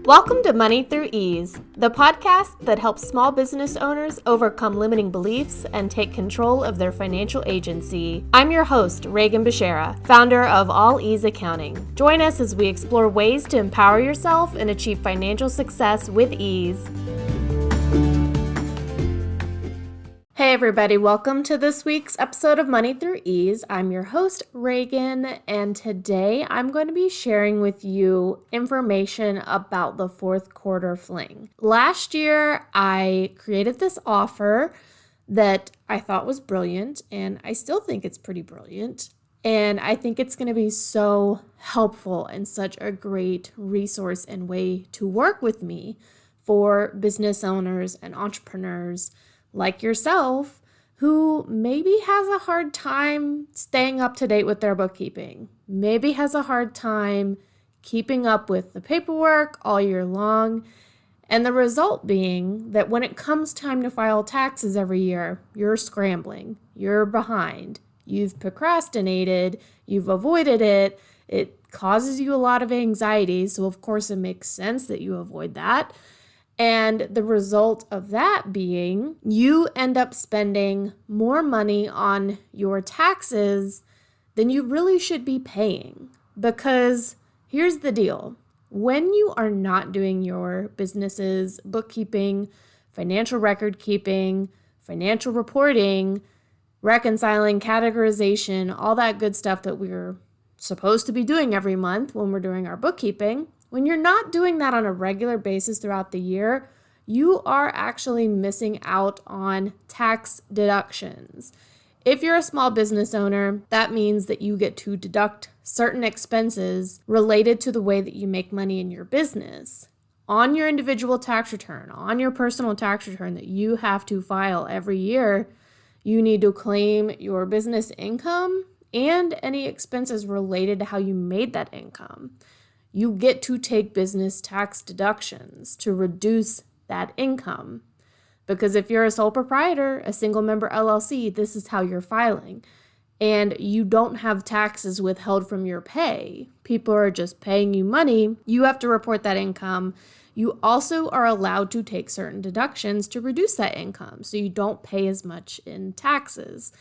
Welcome to Money Through Ease, the podcast that helps small business owners overcome limiting beliefs and take control of their financial agency. I'm your host, Reagan Beshara, founder of All Ease Accounting. Join us as we explore ways to empower yourself and achieve financial success with ease. Hey everybody, welcome to this week's episode of Money Through Ease. I'm your host, Reagan, and today I'm going to be sharing with you information about the Fourth Quarter Fling. Last year, I created this offer that I thought was brilliant, and I still think it's pretty brilliant. And I think it's going to be so helpful and such a great resource and way to work with me for business owners and entrepreneurs like yourself, who maybe has a hard time staying up to date with their bookkeeping, maybe has a hard time keeping up with the paperwork all year long, and the result being that when it comes time to file taxes every year, you're scrambling, you're behind, you've procrastinated, you've avoided it, it causes you a lot of anxiety, so of course it makes sense that you avoid that. And the result of that being you end up spending more money on your taxes than you really should be paying. Because here's the deal. When you are not doing your business's bookkeeping, financial record keeping, financial reporting, reconciling, categorization, all that good stuff that we're supposed to be doing every month when we're doing our bookkeeping, when you're not doing that on a regular basis throughout the year, you are actually missing out on tax deductions. If you're a small business owner, that means that you get to deduct certain expenses related to the way that you make money in your business on your individual tax return, on your personal tax return that you have to file every year. You need to claim your business income and any expenses related to how you made that income. You get to take business tax deductions to reduce that income. Because if you're a sole proprietor, a single member LLC, this is how you're filing. And you don't have taxes withheld from your pay. People are just paying you money. You have to report that income. You also are allowed to take certain deductions to reduce that income, so you don't pay as much in taxes.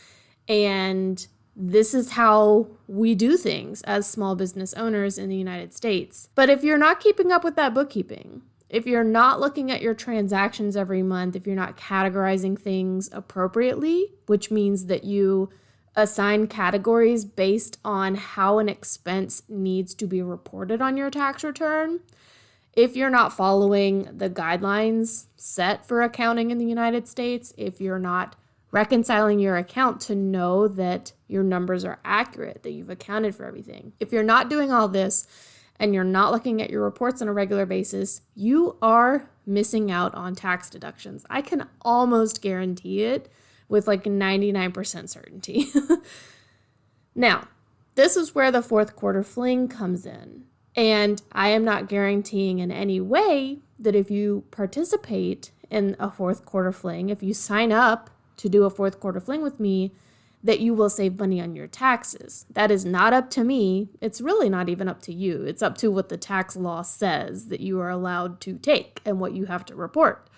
And this is how we do things as small business owners in the United States. But if you're not keeping up with that bookkeeping, if you're not looking at your transactions every month, if you're not categorizing things appropriately, which means that you assign categories based on how an expense needs to be reported on your tax return, if you're not following the guidelines set for accounting in the United States, if you're not reconciling your account to know that your numbers are accurate, that you've accounted for everything. If you're not doing all this and you're not looking at your reports on a regular basis, you are missing out on tax deductions. I can almost guarantee it with like 99% certainty. Now, this is where the Fourth Quarter Fling comes in. And I am not guaranteeing in any way that if you participate in a Fourth Quarter Fling, if you sign up to do a Fourth Quarter Fling with me, that you will save money on your taxes. That is not up to me. It's really not even up to you. It's up to what the tax law says that you are allowed to take and what you have to report.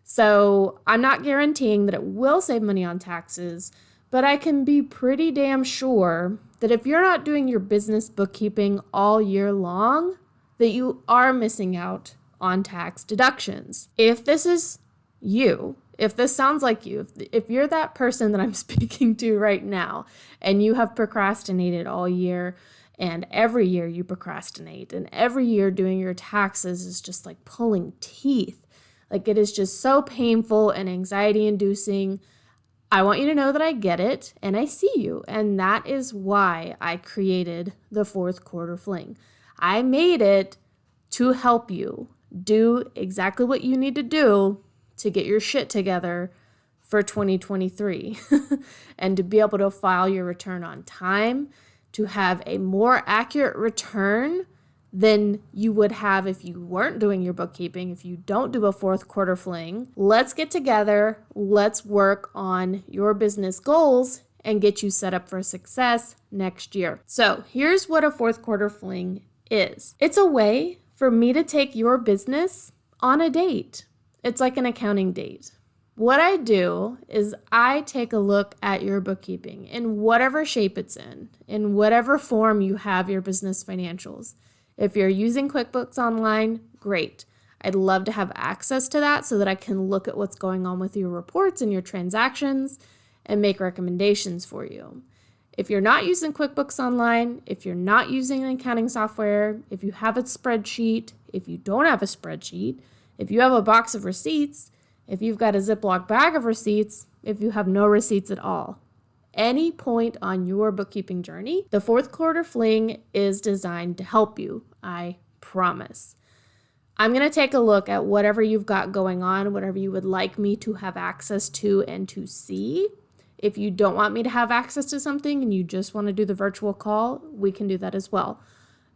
So I'm not guaranteeing that it will save money on taxes, but I can be pretty damn sure that if you're not doing your business bookkeeping all year long, that you are missing out on tax deductions. If this is you, if this sounds like you, if you're that person that I'm speaking to right now and you have procrastinated all year and every year you procrastinate and every year doing your taxes is just like pulling teeth, like it is just so painful and anxiety inducing, I want you to know that I get it and I see you. And that is why I created the Fourth Quarter Fling. I made it to help you do exactly what you need to do to get your shit together for 2023 and to be able to file your return on time, to have a more accurate return than you would have if you weren't doing your bookkeeping, if you don't do a Fourth Quarter Fling. Let's get together, let's work on your business goals and get you set up for success next year. So here's what a Fourth Quarter Fling is. It's a way for me to take your business on a date. It's like an accounting date. What I do is I take a look at your bookkeeping in whatever shape it's in whatever form you have your business financials. If you're using QuickBooks Online, great. I'd love to have access to that so that I can look at what's going on with your reports and your transactions and make recommendations for you. If you're not using QuickBooks Online, if you're not using an accounting software, if you have a spreadsheet, if you don't have a spreadsheet, if you have a box of receipts, if you've got a Ziploc bag of receipts, if you have no receipts at all, any point on your bookkeeping journey, the Fourth Quarter Fling is designed to help you, I promise. I'm going to take a look at whatever you've got going on, whatever you would like me to have access to and to see. If you don't want me to have access to something and you just want to do the virtual call, we can do that as well.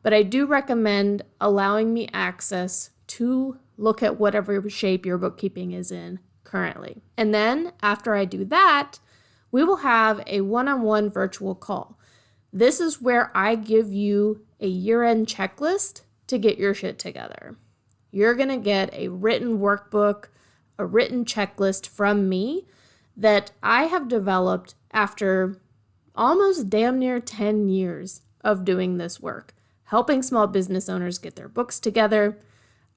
But I do recommend allowing me access to look at whatever shape your bookkeeping is in currently. And then after I do that, we will have a one-on-one virtual call. This is where I give you a year-end checklist to get your shit together. You're going to get a written workbook, a written checklist from me that I have developed after almost damn near 10 years of doing this work, helping small business owners get their books together.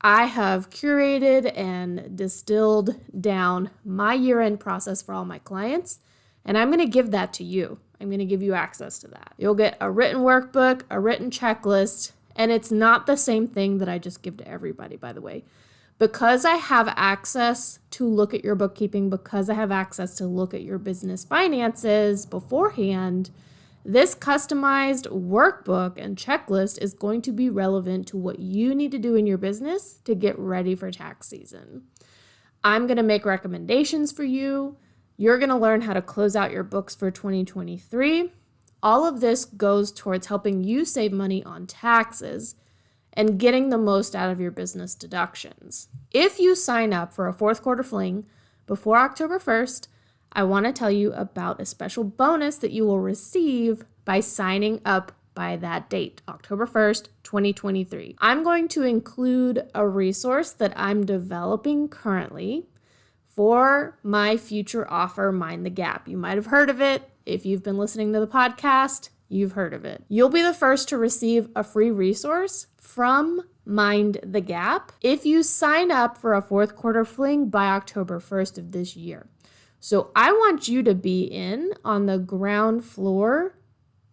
I have curated and distilled down my year-end process for all my clients, and I'm going to give that to you. I'm going to give you access to that. You'll get a written workbook, a written checklist, and it's not the same thing that I just give to everybody, by the way. Because I have access to look at your bookkeeping, because I have access to look at your business finances beforehand, this customized workbook and checklist is going to be relevant to what you need to do in your business to get ready for tax season. I'm going to make recommendations for you. You're going to learn how to close out your books for 2023. All of this goes towards helping you save money on taxes and getting the most out of your business deductions. If you sign up for a Fourth Quarter Fling before October 1st, I want to tell you about a special bonus that you will receive by signing up by that date, October 1st, 2023. I'm going to include a resource that I'm developing currently for my future offer, Mind the Gap. You might have heard of it. If you've been listening to the podcast, you've heard of it. You'll be the first to receive a free resource from Mind the Gap if you sign up for a Fourth Quarter Fling by October 1st of this year. So I want you to be in on the ground floor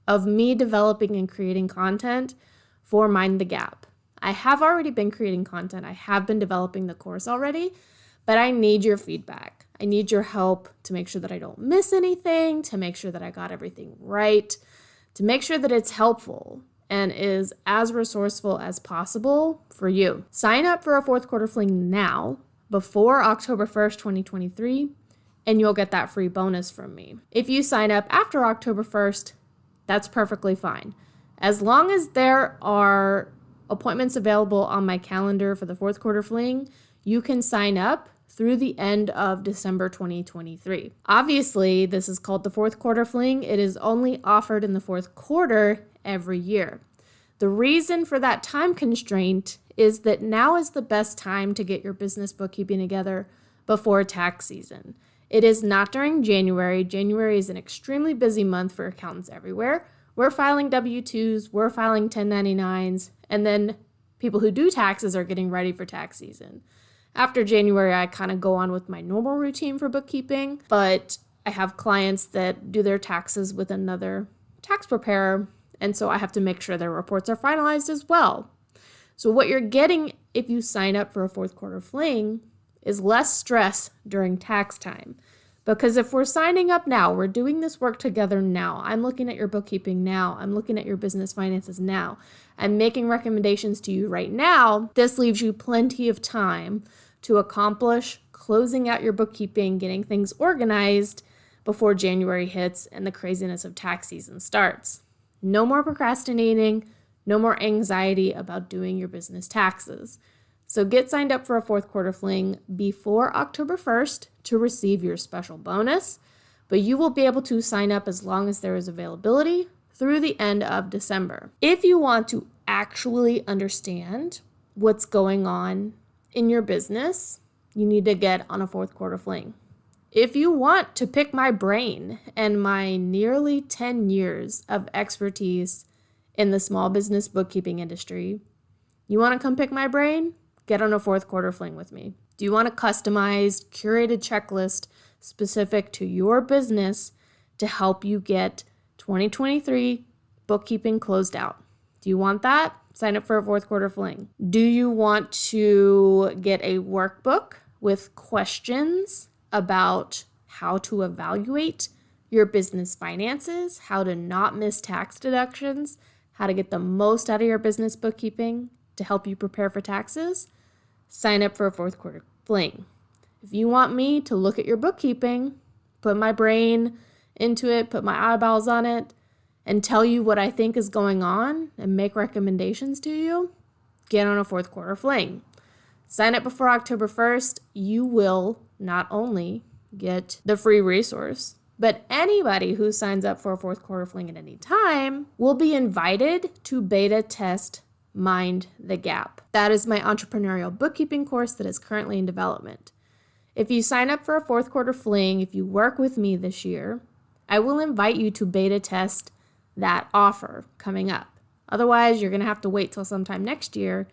of me developing and creating content for Mind the Gap. I have already been creating content. I have been developing the course already, but I need your feedback. I need your help to make sure that I don't miss anything, to make sure that I got everything right, to make sure that it's helpful and is as resourceful as possible for you. Sign up for a Fourth Quarter Fling now, before October 1st, 2023, and you'll get that free bonus from me. If you sign up after October 1st, that's perfectly fine. As long as there are appointments available on my calendar for the Fourth Quarter Fling, you can sign up through the end of December 2023. Obviously, this is called the Fourth Quarter Fling. It is only offered in the fourth quarter every year. The reason for that time constraint is that now is the best time to get your business bookkeeping together before tax season. It is not during January. January is an extremely busy month for accountants everywhere. We're filing W-2s, we're filing 1099s, and then people who do taxes are getting ready for tax season. After January, I kind of go on with my normal routine for bookkeeping, but I have clients that do their taxes with another tax preparer, and so I have to make sure their reports are finalized as well. So what you're getting if you sign up for a Fourth Quarter Fling is less stress during tax time. Because if we're signing up now, we're doing this work together now, I'm looking at your bookkeeping now, I'm looking at your business finances now, I'm making recommendations to you right now, this leaves you plenty of time to accomplish closing out your bookkeeping, getting things organized before January hits and the craziness of tax season starts. No more procrastinating, no more anxiety about doing your business taxes. So get signed up for a Fourth Quarter Fling before October 1st to receive your special bonus, but you will be able to sign up as long as there is availability through the end of December. If you want to actually understand what's going on in your business, you need to get on a fourth quarter fling. If you want to pick my brain and my nearly 10 years of expertise in the small business bookkeeping industry, you want to come pick my brain? Get on a fourth quarter fling with me. Do you want a customized, curated checklist specific to your business to help you get 2023 bookkeeping closed out? Do you want that? Sign up for a fourth quarter fling. Do you want to get a workbook with questions about how to evaluate your business finances, how to not miss tax deductions, how to get the most out of your business bookkeeping to help you prepare for taxes? Sign up for a fourth quarter fling. If you want me to look at your bookkeeping, put my brain into it, put my eyeballs on it, and tell you what I think is going on and make recommendations to you, get on a fourth quarter fling. Sign up before October 1st. You will not only get the free resource, but anybody who signs up for a fourth quarter fling at any time will be invited to beta test Mind the Gap. That is my entrepreneurial bookkeeping course that is currently in development. If you sign up for a fourth quarter fling, if you work with me this year, I will invite you to beta test that offer coming up. Otherwise, you're going to have to wait till sometime next year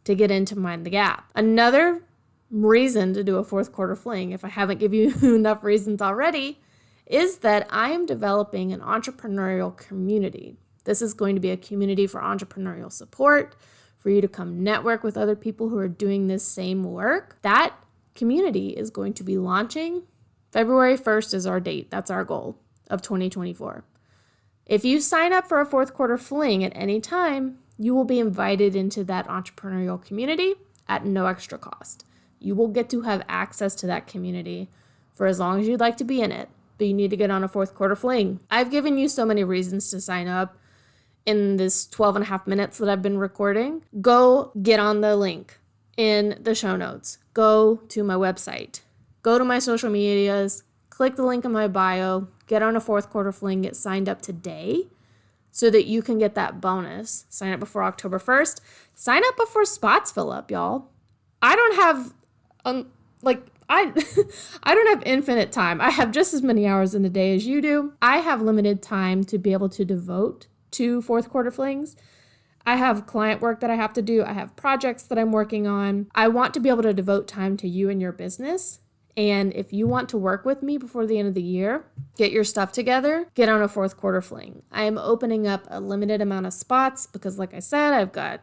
to get into Mind the Gap. Another reason to do a fourth quarter fling, if I haven't given you enough reasons already, is that I am developing an entrepreneurial community. This is going to be a community for entrepreneurial support, for you to come network with other people who are doing this same work. That community is going to be launching February 1st is our date. That's our goal of 2024. If you sign up for a fourth quarter fling at any time, you will be invited into that entrepreneurial community at no extra cost. You will get to have access to that community for as long as you'd like to be in it, but you need to get on a fourth quarter fling. I've given you so many reasons to sign up in this 12 and a half minutes that I've been recording. Go get on the link in the show notes. Go to my website. Go to my social medias. Click the link in my bio. Get on a fourth quarter fling. Get signed up today so that you can get that bonus. Sign up before October 1st. Sign up before spots fill up, y'all. I don't have, I don't have infinite time. I have just as many hours in the day as you do. I have limited time to be able to devote to fourth quarter flings. I have client work that I have to do. I have projects that I'm working on. I want to be able to devote time to you and your business. And if you want to work with me before the end of the year, get your stuff together, get on a fourth quarter fling. I am opening up a limited amount of spots because, like I said, I've got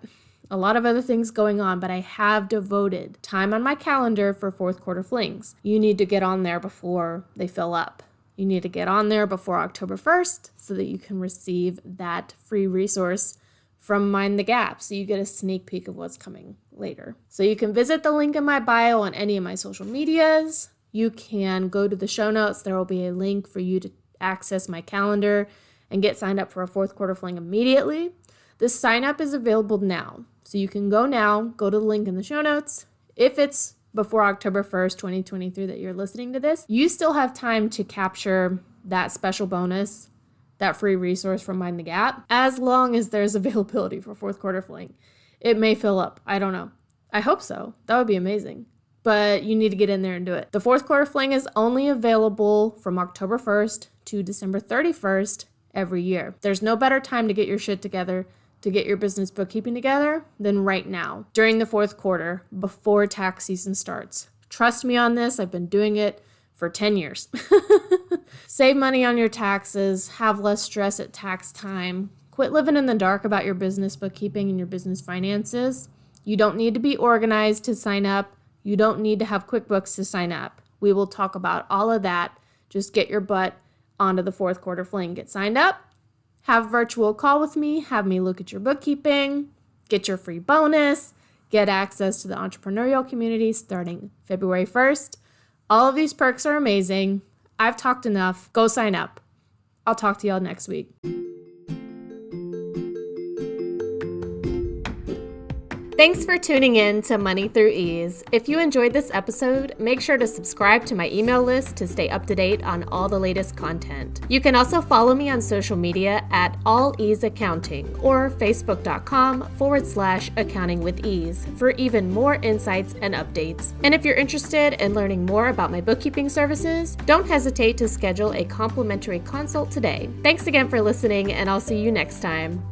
a lot of other things going on, but I have devoted time on my calendar for fourth quarter flings. You need to get on there before they fill up. You need to get on there before October 1st so that you can receive that free resource from Mind the Gap, so you get a sneak peek of what's coming later. So you can visit the link in my bio on any of my social medias. You can go to the show notes. There will be a link for you to access my calendar and get signed up for a fourth quarter fling immediately. The sign up is available now. So you can go now, go to the link in the show notes. If it's before October 1st, 2023 that you're listening to this, you still have time to capture that special bonus, that free resource from Mind the Gap, as long as there's availability for fourth quarter fling. It may fill up. I don't know. I hope so. That would be amazing. But you need to get in there and do it. The fourth quarter fling is only available from October 1st to December 31st every year. There's no better time to get your shit together, to get your business bookkeeping together than right now, during the fourth quarter, before tax season starts. Trust me on this. I've been doing it for 10 years. Save money on your taxes, have less stress at tax time, quit living in the dark about your business bookkeeping and your business finances. You don't need to be organized to sign up. You don't need to have QuickBooks to sign up. We will talk about all of that. Just get your butt onto the fourth quarter fling. Get signed up, have a virtual call with me, have me look at your bookkeeping, get your free bonus, get access to the entrepreneurial community starting February 1st. All of these perks are amazing. I've talked enough. Go sign up. I'll talk to y'all next week. Thanks for tuning in to Money Through Ease. If you enjoyed this episode, make sure to subscribe to my email list to stay up to date on all the latest content. You can also follow me on social media at All Ease Accounting or facebook.com/accounting with ease for even more insights and updates. And if you're interested in learning more about my bookkeeping services, don't hesitate to schedule a complimentary consult today. Thanks again for listening, and I'll see you next time.